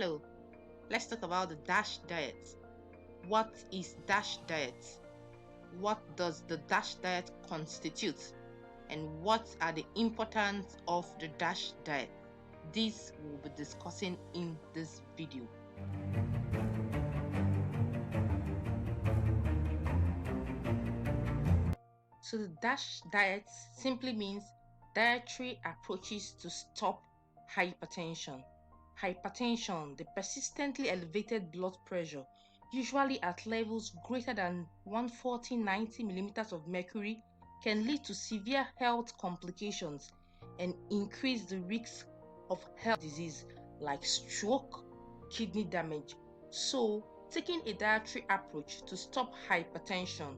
Hello, let's talk about the DASH diet. What is DASH diet? What does the DASH diet constitute? And what are the importance of the DASH diet? This we'll be discussing in this video. So the DASH diet simply means dietary approaches to stop hypertension. Hypertension, the persistently elevated blood pressure, usually at levels greater than 140-90 millimeters of mercury, can lead to severe health complications and increase the risk of health disease like stroke, kidney damage. So, taking a dietary approach to stop hypertension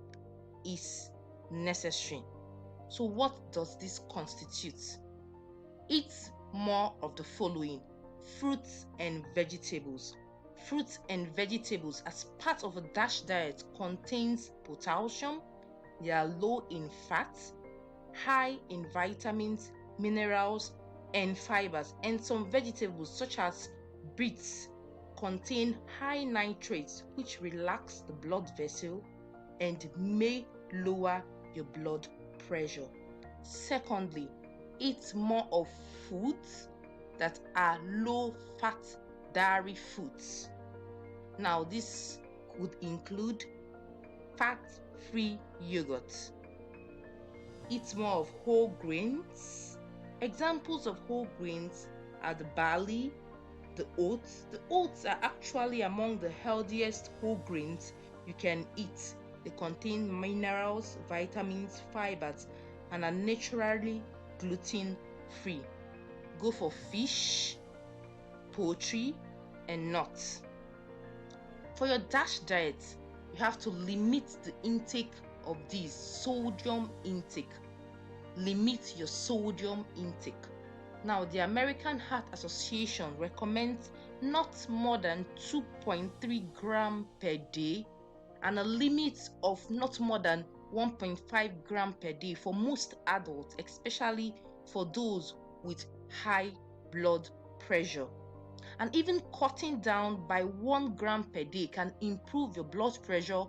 is necessary. So what does this constitute? Eat more of the following: fruits and vegetables. Fruits and vegetables as part of a DASH diet contains potassium. They are low in fat, high in vitamins, minerals, and fibers. And some vegetables such as beets contain high nitrates, which relax the blood vessel and may lower your blood pressure. Secondly, eat more of foods that are low fat dairy foods. Now, this could include fat-free yogurt. Eat more of whole grains. Examples of whole grains are the barley, the oats. The oats are actually among the healthiest whole grains you can eat. They contain minerals, vitamins, fibers, and are naturally gluten-free. Go for fish, poultry, and nuts. For your DASH diet, you have to limit the intake of these. Sodium intake. Limit your sodium intake. Now, the American Heart Association recommends not more than 2.3 grams per day and a limit of not more than 1.5 grams per day for most adults, especially for those with high blood pressure. And even cutting down by 1 gram per day can improve your blood pressure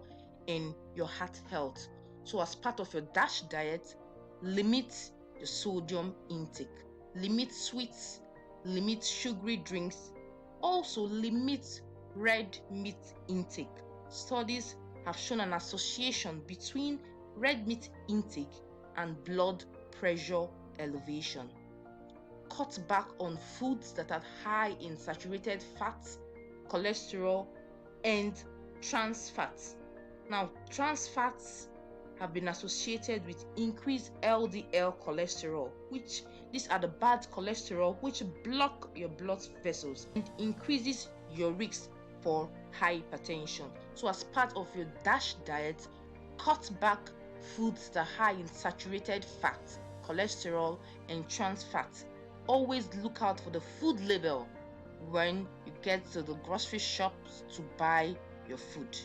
and your heart health. So as part of your DASH diet, limit your sodium intake. Limit sweets, limit sugary drinks. Also limit red meat intake. Studies have shown an association between red meat intake and blood pressure elevation. Cut back on foods that are high in saturated fats, cholesterol, and trans fats. Now, trans fats have been associated with increased LDL cholesterol, which these are the bad cholesterol which block your blood vessels and increases your risk for hypertension. So as part of your DASH diet, cut back foods that are high in saturated fat, cholesterol, and trans fats. Always look out for the food label when you get to the grocery shops to buy your food.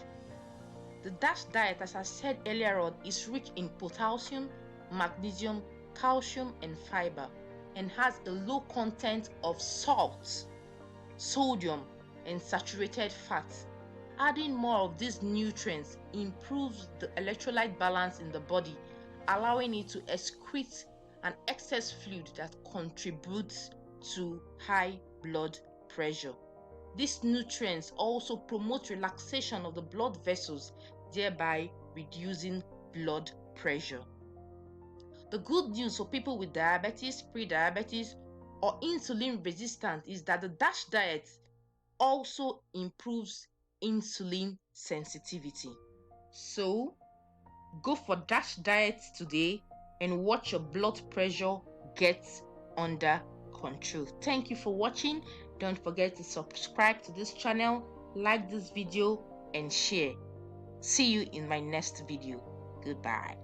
The DASH diet, as I said earlier on, is rich in potassium, magnesium, calcium, and fiber, and has a low content of salt, sodium, and saturated fats. Adding more of these nutrients improves the electrolyte balance in the body, allowing it to excrete an excess fluid that contributes to high blood pressure. These nutrients also promote relaxation of the blood vessels, thereby reducing blood pressure. The good news for people with diabetes, pre-diabetes, or insulin resistant is that the DASH diet also improves insulin sensitivity. So, go for DASH diet today and watch your blood pressure get under control. Thank you for watching. Don't forget to subscribe to this channel, like this video, and share. See you in my next video. Goodbye.